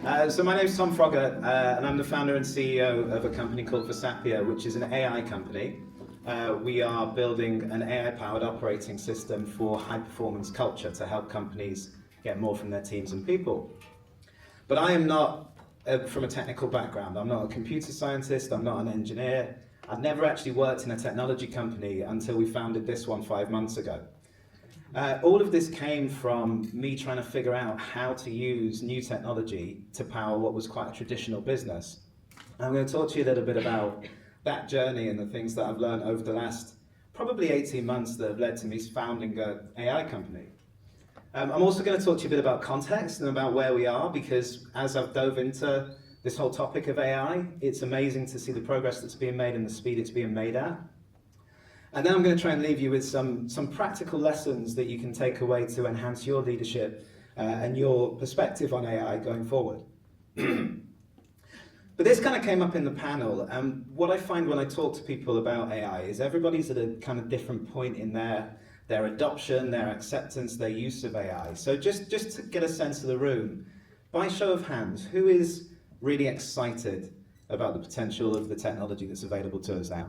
So my name is Tom Froggatt, and I'm the founder and CEO of a company called Versapia, which is an AI company. We are building an AI-powered operating system for high-performance culture to help companies get more from their teams and people. But I am not from a technical background. I'm not a computer scientist, I'm not an engineer. I've never actually worked in a technology company until we founded this one 5 months ago. All of this came from me trying to figure out how to use new technology to power what was quite a traditional business. I'm going to talk to you a little bit about that journey and the things that I've learned over the last probably 18 months that have led to me founding an AI company. I'm also going to talk to you a bit about context and about where we are, because as I've dove into this whole topic of AI, it's amazing to see the progress that's being made and the speed it's being made at. And then I'm going to try and leave you with some practical lessons that you can take away to enhance your leadership and your perspective on AI going forward. But this kind of came up in the panel, and what I find when I talk to people about AI is everybody's at a kind of different point in their adoption, their acceptance, their use of AI. So just to get a sense of the room, by show of hands, who is really excited about the potential of the technology that's available to us now?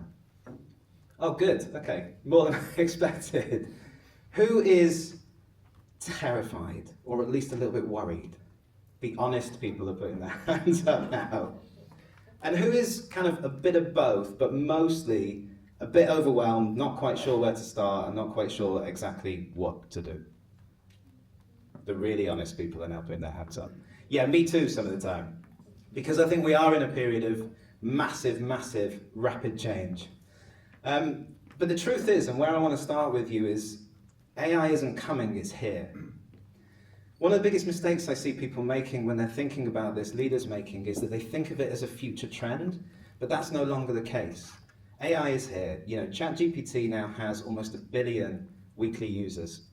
Oh, good. Okay, more than I expected. Who is terrified, or at least a little bit worried? The honest people are putting their hands up now. And who is kind of a bit of both, but mostly a bit overwhelmed, not quite sure where to start, and not quite sure exactly what to do? The really honest people are now putting their hands up. Yeah, me too some of the time. Because I think we are in a period of massive, massive, rapid change. But the truth is, and where I want to start with you is, AI isn't coming, it's here. One of the biggest mistakes I see people making when they're thinking about this, leaders making, is that they think of it as a future trend, but that's no longer the case. AI is here. You know, ChatGPT now has almost 1 billion weekly users.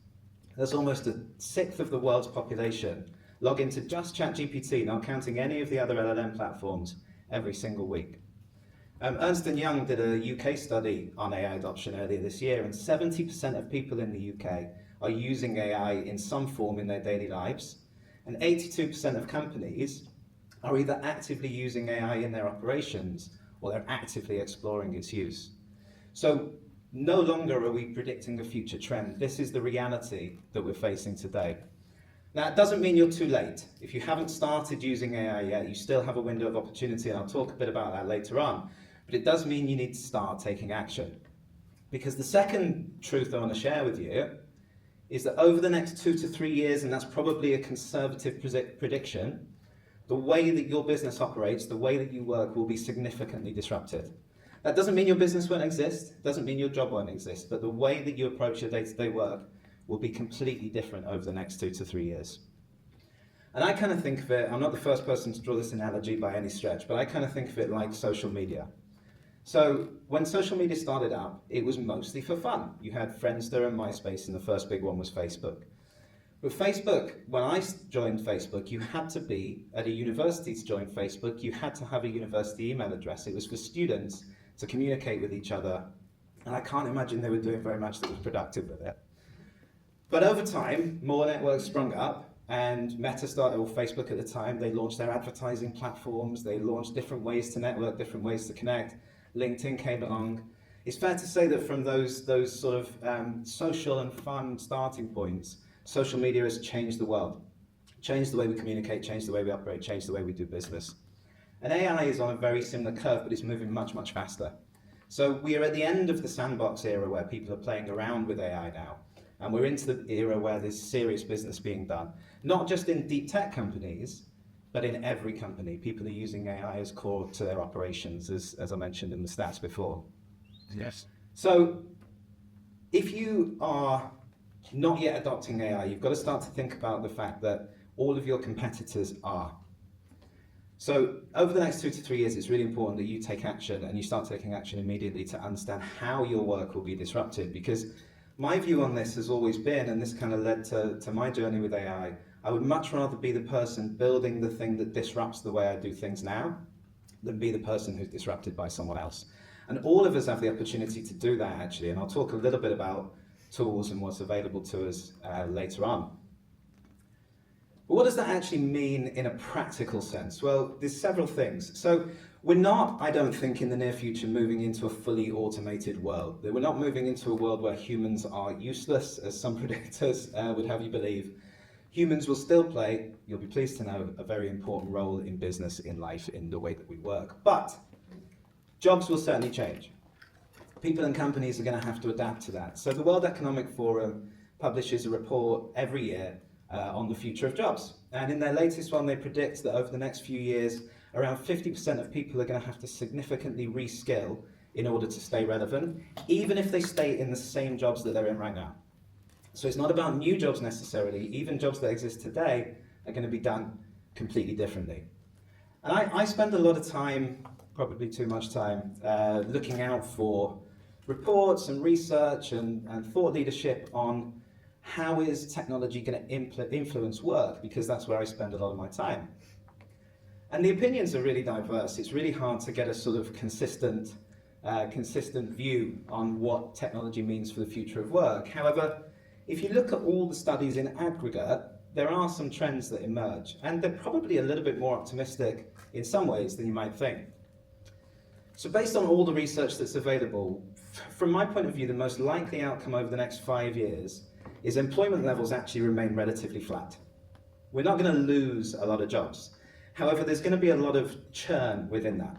That's almost 1/6 of the world's population log into just ChatGPT, not counting any of the other LLM platforms, every single week. Ernst & Young did a UK study on AI adoption earlier this year, and 70% of people in the UK are using AI in some form in their daily lives, and 82% of companies are either actively using AI in their operations or they're actively exploring its use. So no longer are we predicting a future trend. This is the reality that we're facing today. Now, it doesn't mean you're too late. If you haven't started using AI yet, you still have a window of opportunity, and I'll talk a bit about that later on. But it does mean you need to start taking action. Because the second truth I want to share with you is that over the next 2 to 3 years, and that's probably a conservative prediction, the way that your business operates, the way that you work, will be significantly disrupted. That doesn't mean your business won't exist, doesn't mean your job won't exist, but the way that you approach your day-to-day work will be completely different over the next 2 to 3 years. And I kind of think of it, I'm not the first person to draw this analogy by any stretch, but I kind of think of it like social media. So when social media started out, it was mostly for fun. You had Friendster and MySpace, and the first big one was Facebook. With Facebook, when I joined Facebook, you had to be at a university to join Facebook. You had to have a university email address. It was for students to communicate with each other. And I can't imagine they were doing very much that was productive with it. But over time, more networks sprung up, and Meta started, or Facebook at the time, they launched their advertising platforms. They launched different ways to network, different ways to connect. LinkedIn came along. It's fair to say that from those sort of social and fun starting points, social media has changed the world, changed the way we communicate, changed the way we operate, changed the way we do business. And AI is on a very similar curve, but it's moving much, much faster. So we are at the end of the sandbox era where people are playing around with AI now. And we're into the era where there's serious business being done, not just in deep tech companies, but in every company. People are using AI as core to their operations, as I mentioned in the stats before. Yes. So if you are not yet adopting AI, you've got to start to think about the fact that all of your competitors are. So over the next 2 to 3 years, it's really important that you take action, and you start taking action immediately to understand how your work will be disrupted. Because my view on this has always been, and this kind of led to my journey with AI, I would much rather be the person building the thing that disrupts the way I do things now than be the person who's disrupted by someone else. And all of us have the opportunity to do that, actually, and I'll talk a little bit about tools and what's available to us later on. But what does that actually mean in a practical sense? Well, there's several things. So we're not, I don't think, in the near future moving into a fully automated world. We're not moving into a world where humans are useless, as some predictors would have you believe. Humans will still play, you'll be pleased to know, a very important role in business, in life, in the way that we work. But jobs will certainly change. People and companies are going to have to adapt to that. So the World Economic Forum publishes a report every year on the future of jobs. And in their latest one, they predict that over the next few years, around 50% of people are going to have to significantly reskill in order to stay relevant, even if they stay in the same jobs that they're in right now. So it's not about new jobs necessarily. Even jobs that exist today are going to be done completely differently. And I spend a lot of time, probably too much time, looking out for reports and research and thought leadership on how is technology going to influence work, because that's where I spend a lot of my time. And the opinions are really diverse. It's really hard to get a sort of consistent view on what technology means for the future of work. However, if you look at all the studies in aggregate, there are some trends that emerge, and they're probably a little bit more optimistic in some ways than you might think. So based on all the research that's available, from my point of view, the most likely outcome over the next 5 years is employment levels actually remain relatively flat. We're not going to lose a lot of jobs. However, there's going to be a lot of churn within that.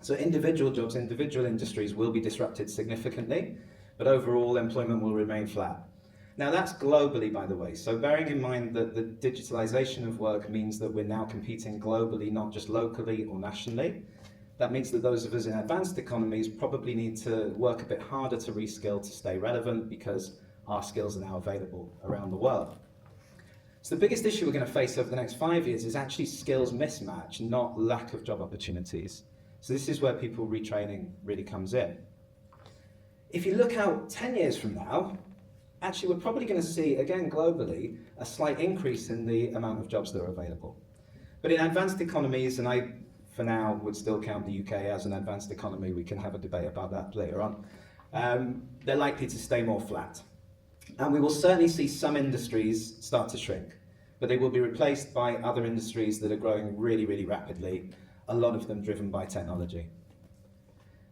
So individual jobs, individual industries will be disrupted significantly, but overall employment will remain flat. Now that's globally, by the way, so bearing in mind that the digitalization of work means that we're now competing globally, not just locally or nationally. That means that those of us in advanced economies probably need to work a bit harder to reskill to stay relevant, because our skills are now available around the world. So the biggest issue we're going to face over the next 5 years is actually skills mismatch, not lack of job opportunities. So this is where people retraining really comes in. If you look out 10 years from now, actually we're probably going to see, again globally, a slight increase in the amount of jobs that are available. But in advanced economies, and I for now would still count the UK as an advanced economy, we can have a debate about that later on, they're likely to stay more flat. And we will certainly see some industries start to shrink, but they will be replaced by other industries that are growing really, really rapidly, a lot of them driven by technology.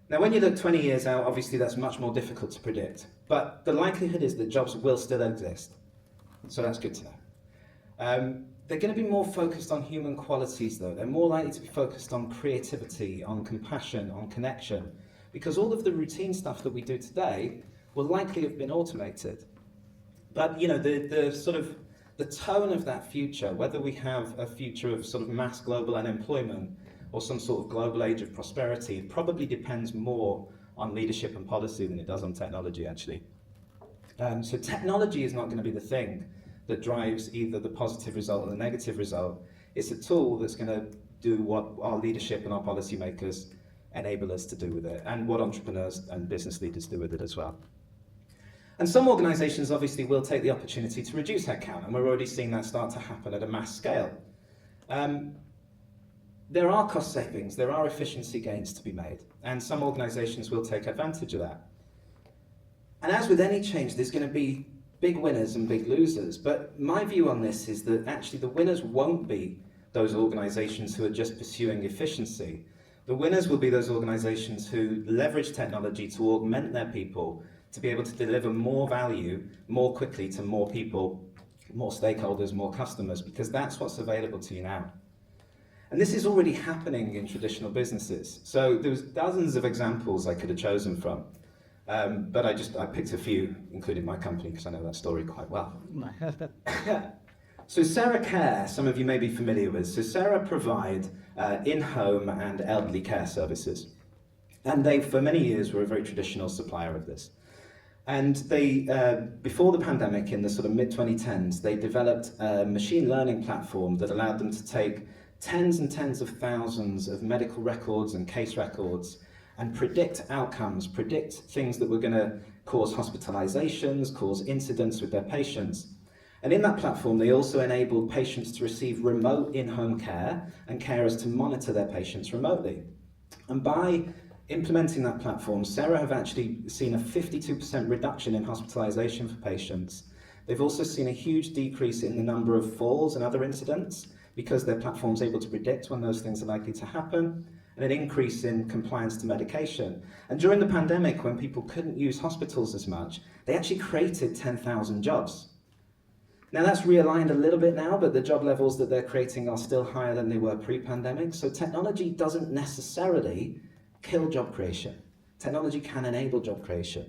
Now, when you look 20 years out, obviously that's much more difficult to predict, but the likelihood is that jobs will still exist. So that's good to know. They're going to be more focused on human qualities though. They're more likely to be focused on creativity, on compassion, on connection, because all of the routine stuff that we do today will likely have been automated. But you know, the sort of the tone of that future, whether we have a future of sort of mass global unemployment or some sort of global age of prosperity, it probably depends more on leadership and policy than it does on technology, actually. So technology is not going to be the thing that drives either the positive result or the negative result. It's a tool that's going to do what our leadership and our policymakers enable us to do with it, and what entrepreneurs and business leaders do with it as well. And some organizations obviously will take the opportunity to reduce headcount, and we're already seeing that start to happen at a mass scale. There are cost savings, there are efficiency gains to be made, and some organizations will take advantage of that. And as with any change, there's going to be big winners and big losers, but my view on this is that actually the winners won't be those organizations who are just pursuing efficiency. The winners will be those organizations who leverage technology to augment their people, to be able to deliver more value more quickly to more people, more stakeholders, more customers, because that's what's available to you now. And this is already happening in traditional businesses. So there's dozens of examples I could have chosen from, but I picked a few, including my company, because I know that story quite well. So Sarah Care, some of you may be familiar with. So Sarah provide in-home and elderly care services. And they, for many years, were a very traditional supplier of this. And they, before the pandemic, in the sort of mid-2010s, they developed a machine learning platform that allowed them to take tens and tens of thousands of medical records and case records and predict outcomes, predict things that were going to cause hospitalizations, cause incidents with their patients. And in that platform, they also enabled patients to receive remote in-home care and carers to monitor their patients remotely. And by implementing that platform, Sarah have actually seen a 52% reduction in hospitalization for patients. They've also seen a huge decrease in the number of falls and other incidents because their platform's able to predict when those things are likely to happen, and an increase in compliance to medication. And during the pandemic, when people couldn't use hospitals as much, they actually created 10,000 jobs. Now that's realigned a little bit now, but the job levels that they're creating are still higher than they were pre-pandemic. So technology doesn't necessarily kill job creation. Technology can enable job creation.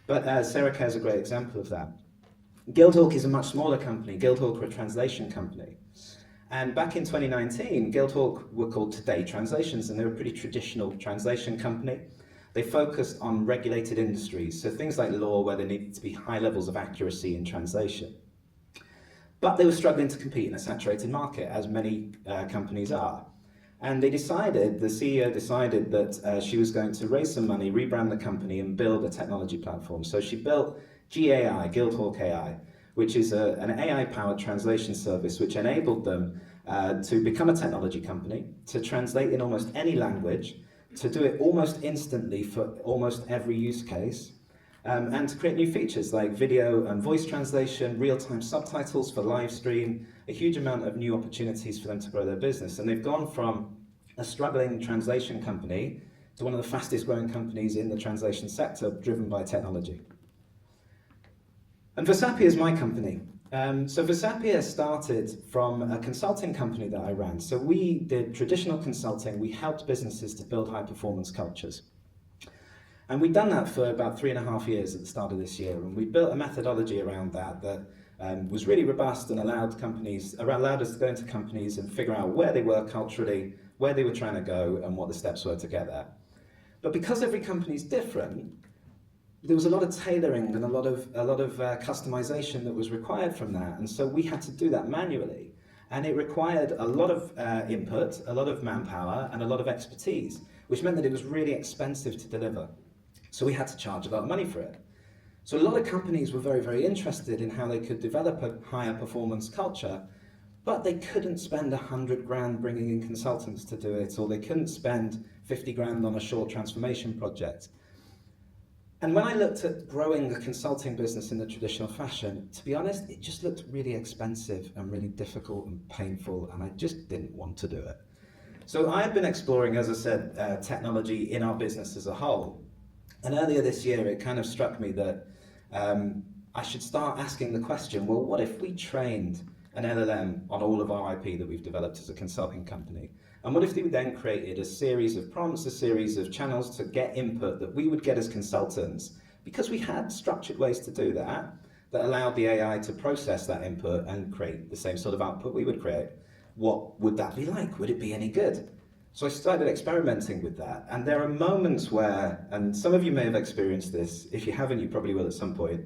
But Sarah is a great example of that. Guildhawk is a much smaller company. Guildhawk are a translation company. And back in 2019, Guildhawk were called Today Translations, and they're a pretty traditional translation company. They focused on regulated industries, so things like law, where there needed to be high levels of accuracy in translation. But they were struggling to compete in a saturated market, as many companies are. And they decided, the CEO decided that she was going to raise some money, rebrand the company, and build a technology platform. So she built GAI, Guildhawk AI, which is an AI-powered translation service which enabled them to become a technology company, to translate in almost any language, to do it almost instantly for almost every use case, and to create new features like video and voice translation, real-time subtitles for live stream, a huge amount of new opportunities for them to grow their business. And they've gone from a struggling translation company to one of the fastest growing companies in the translation sector, driven by technology. And Versapia is my company. So Versapia started from a consulting company that I ran. So we did traditional consulting. We helped businesses to build high-performance cultures. And we'd done that for about 3.5 years at the start of this year. And we built a methodology around that was really robust and allowed us to go into companies and figure out where they were culturally, where they were trying to go, and what the steps were to get there. But because every company is different, there was a lot of tailoring and a lot of customization that was required from that. And so we had to do that manually. And it required a lot of input, a lot of manpower, and a lot of expertise, which meant that it was really expensive to deliver. So we had to charge a lot of money for it. So a lot of companies were very, very interested in how they could develop a higher performance culture, but they couldn't spend 100 grand bringing in consultants to do it, or they couldn't spend 50 grand on a short transformation project. And when I looked at growing the consulting business in the traditional fashion, to be honest, it just looked really expensive and really difficult and painful, and I just didn't want to do it. So I had been exploring, as I said, technology in our business as a whole. And earlier this year, it kind of struck me that I should start asking the question, well, what if we trained an LLM on all of our IP that we've developed as a consulting company? And what if we then created a series of prompts, a series of channels to get input that we would get as consultants, because we had structured ways to do that, that allowed the AI to process that input and create the same sort of output we would create? What would that be like? Would it be any good? So I started experimenting with that. And there are moments where, and some of you may have experienced this, if you haven't, you probably will at some point,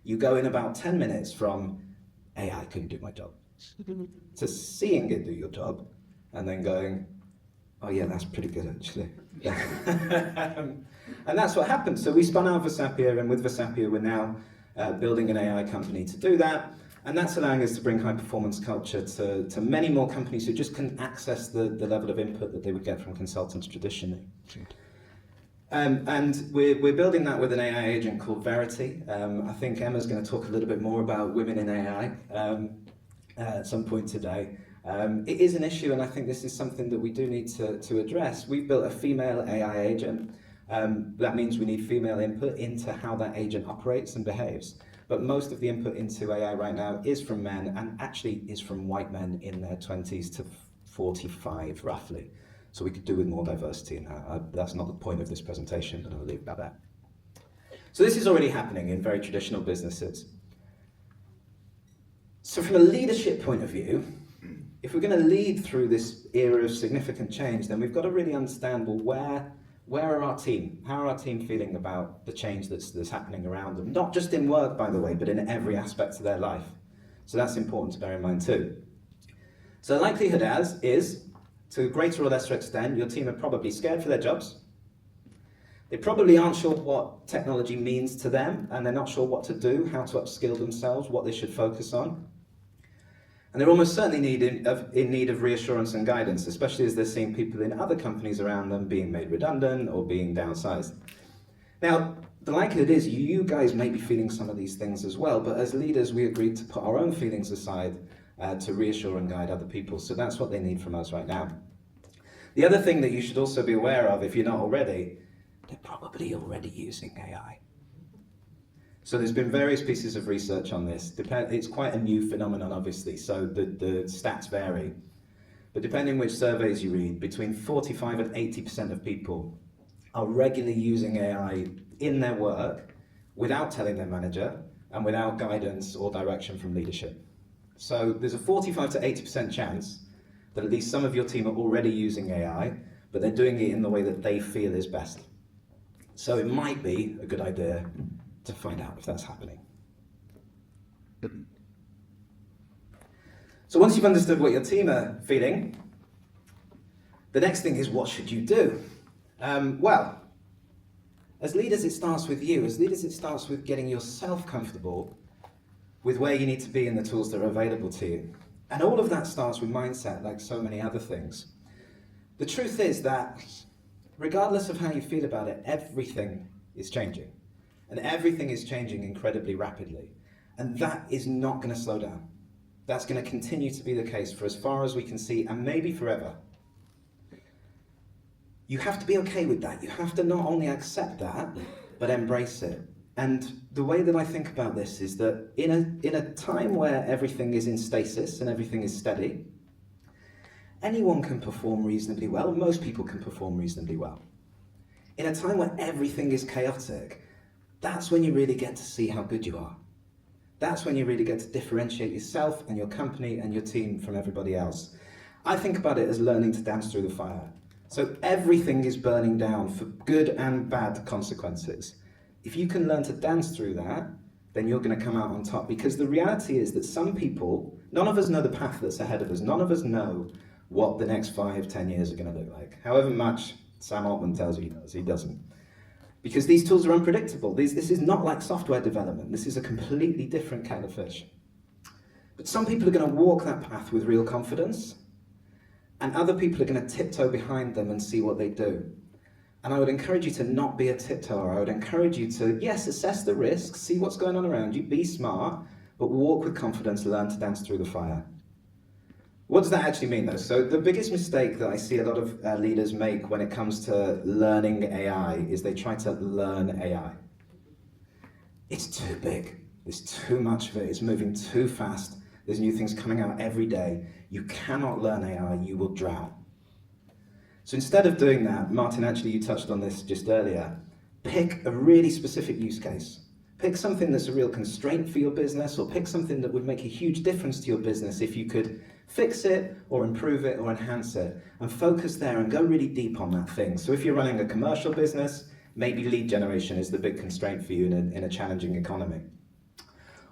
you go in about 10 minutes from AI couldn't do my job to seeing it do your job, and then going, oh yeah, that's pretty good actually. And that's what happened. So we spun out Versapia, and with Versapia we're now building an AI company to do that. And that's allowing us to bring high performance culture to many more companies who just couldn't access the level of input that they would get from consultants traditionally. And we're building that with an AI agent called Verity. I think Emma's going to talk a little bit more about women in AI at some point today. It is an issue, and I think this is something that we do need to address. We've built a female AI agent. That means we need female input into how that agent operates and behaves. But most of the input into AI right now is from men, and actually is from white men in their 20s to 45, roughly. So we could do with more diversity in that. That's not the point of this presentation, but I'll leave it at that. So this is already happening in very traditional businesses. So from a leadership point of view, if we're going to lead through this era of significant change, then we've got to really understand, well, where are our team? How are our team feeling about the change that's happening around them? Not just in work, by the way, but in every aspect of their life. So that's important to bear in mind too. So the likelihood is, to a greater or lesser extent, your team are probably scared for their jobs. They probably aren't sure what technology means to them, and they're not sure what to do, how to upskill themselves, what they should focus on. And they're almost certainly in need of reassurance and guidance, especially as they're seeing people in other companies around them being made redundant or being downsized. Now, the likelihood is you guys may be feeling some of these things as well, but as leaders, we agreed to put our own feelings aside to reassure and guide other people. So that's what they need from us right now. The other thing that you should also be aware of, if you're not already, they're probably already using AI. So there's been various pieces of research on this. It's quite a new phenomenon, obviously, so the stats vary. But depending which surveys you read, between 45 and 80% of people are regularly using AI in their work without telling their manager and without guidance or direction from leadership. So there's a 45 to 80% chance that at least some of your team are already using AI, but they're doing it in the way that they feel is best. So it might be a good idea to find out if that's happening. So once you've understood what your team are feeling, the next thing is, what should you do? Well, as leaders, it starts with you. As leaders, it starts with getting yourself comfortable with where you need to be and the tools that are available to you. And all of that starts with mindset, like so many other things. The truth is that regardless of how you feel about it, everything is changing. And everything is changing incredibly rapidly. And that is not going to slow down. That's going to continue to be the case for as far as we can see, and maybe forever. You have to be okay with that. You have to not only accept that, but embrace it. And the way that I think about this is that in a time where everything is in stasis and everything is steady, anyone can perform reasonably well. Most people can perform reasonably well. In a time where everything is chaotic, that's when you really get to see how good you are. That's when you really get to differentiate yourself and your company and your team from everybody else. I think about it as learning to dance through the fire. So everything is burning down for good and bad consequences. If you can learn to dance through that, then you're going to come out on top. Because the reality is that some people, none of us know the path that's ahead of us. None of us know what the next 5, 10 years are going to look like. However much Sam Altman tells you he doesn't. Because these tools are unpredictable. This is not like software development. This is a completely different kettle of fish. But some people are going to walk that path with real confidence, and other people are going to tiptoe behind them and see what they do. And I would encourage you to not be a tiptoer. I would encourage you to, yes, assess the risks, see what's going on around you, be smart, but walk with confidence, learn to dance through the fire. What does that actually mean, though? So the biggest mistake that I see a lot of leaders make when it comes to learning AI is they try to learn AI. It's too big. There's too much of it. It's moving too fast. There's new things coming out every day. You cannot learn AI. You will drown. So instead of doing that, Martin, actually you touched on this just earlier, pick a really specific use case. Pick something that's a real constraint for your business, or pick something that would make a huge difference to your business if you could fix it or improve it or enhance it, and focus there and go really deep on that thing. So if you're running a commercial business, maybe lead generation is the big constraint for you in a challenging economy.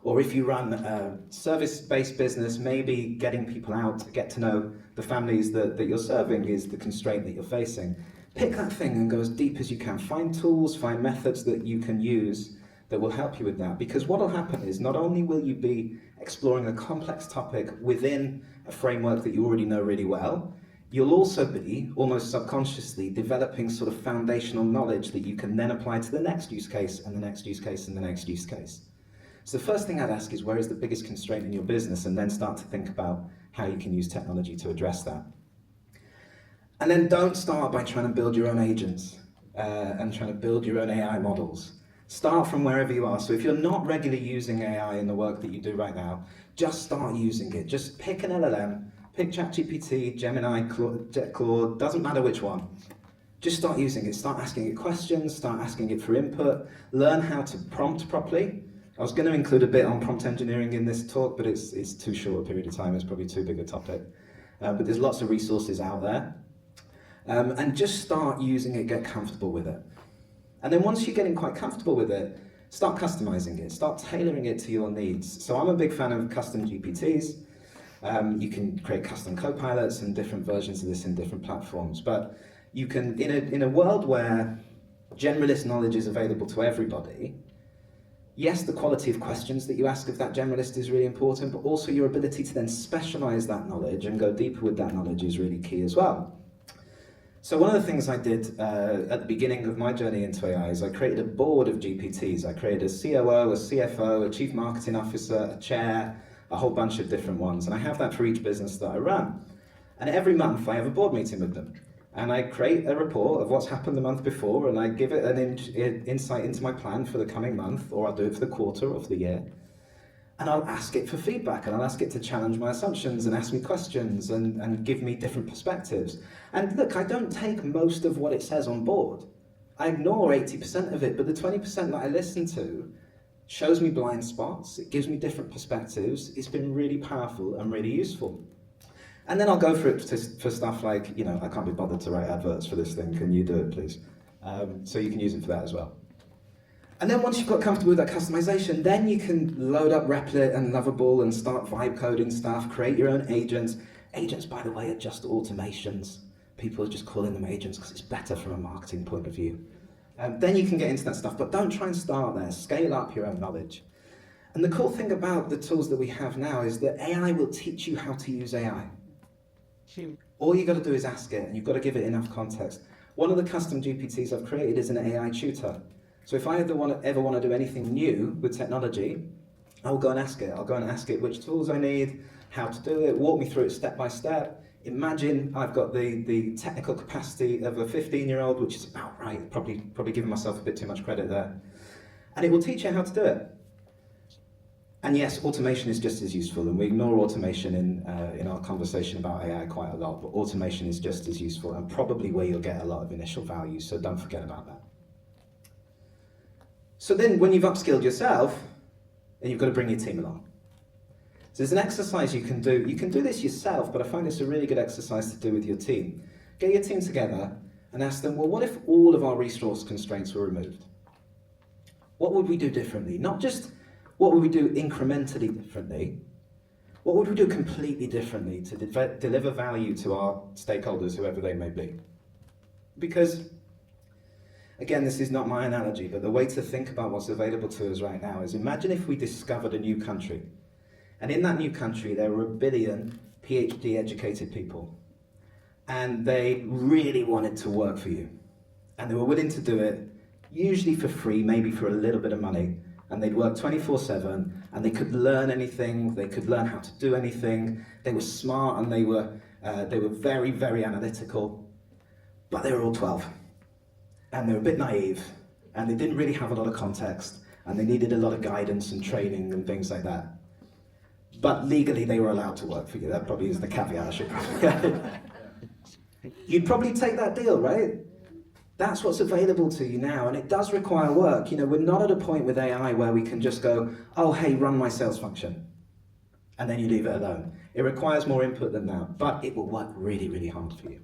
Or if you run a service-based business, maybe getting people out to get to know the families that you're serving is the constraint that you're facing. Pick that thing and go as deep as you can. Find tools, find methods that you can use that will help you with that. Because what will happen is not only will you be exploring a complex topic within a framework that you already know really well, you'll also be, almost subconsciously, developing sort of foundational knowledge that you can then apply to the next use case and the next use case and the next use case. So the first thing I'd ask is, where is the biggest constraint in your business? And then start to think about how you can use technology to address that. And then don't start by trying to build your own agents and trying to build your own AI models. Start from wherever you are. So if you're not regularly using AI in the work that you do right now, just start using it. Just pick an LLM, pick ChatGPT, Gemini, Claude, doesn't matter which one. Just start using it. Start asking it questions, start asking it for input, learn how to prompt properly. I was going to include a bit on prompt engineering in this talk, but it's too short a period of time. It's probably too big a topic. But there's lots of resources out there. And just start using it, get comfortable with it. And then once you're getting quite comfortable with it, start customizing it, start tailoring it to your needs. So I'm a big fan of custom GPTs. You can create custom copilots and different versions of this in different platforms. But you can, in a world where generalist knowledge is available to everybody, yes, the quality of questions that you ask of that generalist is really important, but also your ability to then specialize that knowledge and go deeper with that knowledge is really key as well. So one of the things I did at the beginning of my journey into AI is I created a board of GPTs. I created a COO, a CFO, a Chief Marketing Officer, a chair, a whole bunch of different ones. And I have that for each business that I run. And every month I have a board meeting with them. And I create a report of what's happened the month before, and I give it an insight into my plan for the coming month, or I'll do it for the quarter or for the year. And I'll ask it for feedback, and I'll ask it to challenge my assumptions and ask me questions and give me different perspectives. And look, I don't take most of what it says on board. I ignore 80% of it, but the 20% that I listen to shows me blind spots, it gives me different perspectives. It's been really powerful and really useful. And then I'll go for it for stuff like, I can't be bothered to write adverts for this thing, can you do it please? So you can use it for that as well. And then once you've got comfortable with that customization, then you can load up Replit and Lovable and start vibe coding stuff, create your own agents. Agents, by the way, are just automations. People are just calling them agents because it's better from a marketing point of view. Then you can get into that stuff, but don't try and start there. Scale up your own knowledge. And the cool thing about the tools that we have now is that AI will teach you how to use AI. All you got to do is ask it, and you've got to give it enough context. One of the custom GPTs I've created is an AI tutor. So if I ever want to do anything new with technology, I'll go and ask it. I'll go and ask it which tools I need, how to do it, walk me through it step by step. Imagine I've got the technical capacity of a 15-year-old, which is about right, probably giving myself a bit too much credit there. And it will teach you how to do it. And yes, automation is just as useful, and we ignore automation in our conversation about AI quite a lot, but automation is just as useful and probably where you'll get a lot of initial value, so don't forget about that. So then when you've upskilled yourself, then you've got to bring your team along. So there's an exercise you can do. You can do this yourself, but I find this a really good exercise to do with your team. Get your team together and ask them, well, what if all of our resource constraints were removed? What would we do differently? Not just what would we do incrementally differently, what would we do completely differently to deliver value to our stakeholders, whoever they may be? Because, again, this is not my analogy, but the way to think about what's available to us right now is imagine if we discovered a new country. And in that new country, there were 1 billion PhD educated people. And they really wanted to work for you. And they were willing to do it, usually for free, maybe for a little bit of money. And they'd work 24/7, and they could learn anything, they could learn how to do anything. They were smart, and they were very, very analytical. But they were all 12. And they were a bit naive, and they didn't really have a lot of context, and they needed a lot of guidance and training and things like that. But legally, they were allowed to work for you. That probably is the caveat I should probably add. You'd probably take that deal, right? That's what's available to you now, and it does require work. We're not at a point with AI where we can just go, oh, hey, run my sales function, and then you leave it alone. It requires more input than that, but it will work really, really hard for you.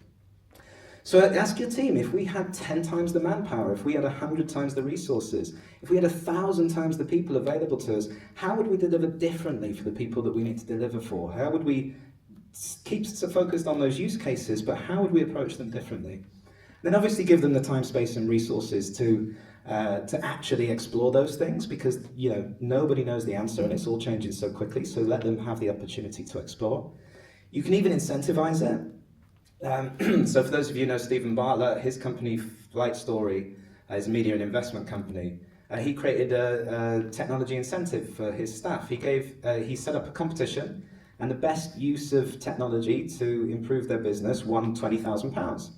So ask your team, if we had 10 times the manpower, if we had 100 times the resources, if we had 1,000 times the people available to us, how would we deliver differently for the people that we need to deliver for? How would we keep so focused on those use cases, but how would we approach them differently? Then obviously give them the time, space, and resources to actually explore those things, because nobody knows the answer and it's all changing so quickly. So let them have the opportunity to explore. You can even incentivize it. So for those of you who know Stephen Bartlett, his company Flight Story is a media and investment company. He created a technology incentive for his staff. He set up a competition, and the best use of technology to improve their business won £20,000.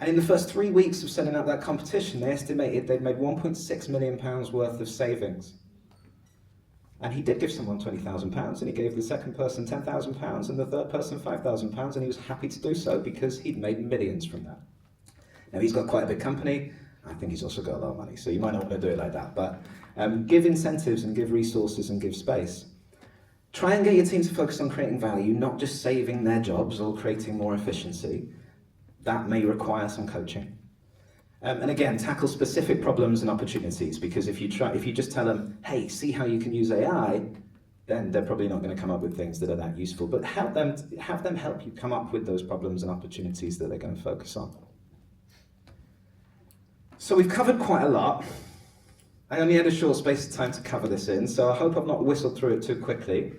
And in the first 3 weeks of setting up that competition, they estimated they'd made £1.6 million worth of savings. And he did give someone £20,000, and he gave the second person £10,000 and the third person £5,000, and he was happy to do so because he'd made millions from that. Now, he's got quite a big company. I think he's also got a lot of money, so you might not want to do it like that. But give incentives and give resources and give space. Try and get your team to focus on creating value, not just saving their jobs or creating more efficiency. That may require some coaching. And again, tackle specific problems and opportunities, because if you just tell them, hey, see how you can use AI, then they're probably not going to come up with things that are that useful. But have them help you come up with those problems and opportunities that they're going to focus on. So we've covered quite a lot. I only had a short space of time to cover this in, so I hope I've not whistled through it too quickly.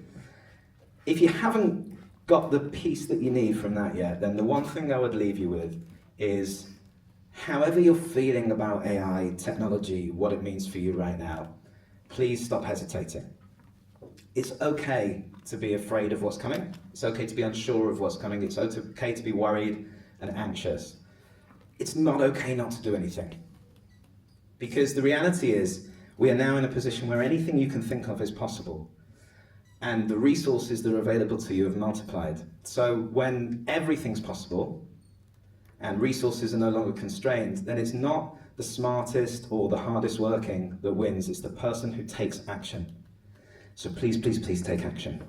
If you haven't got the piece that you need from that yet, then the one thing I would leave you with is however you're feeling about AI technology, what it means for you right now, please stop hesitating. It's okay to be afraid of what's coming. It's okay to be unsure of what's coming. It's okay to be worried and anxious. It's not okay not to do anything. Because the reality is, we are now in a position where anything you can think of is possible. And the resources that are available to you have multiplied. So when everything's possible, and resources are no longer constrained, then it's not the smartest or the hardest working that wins, it's the person who takes action. So please, please, please take action.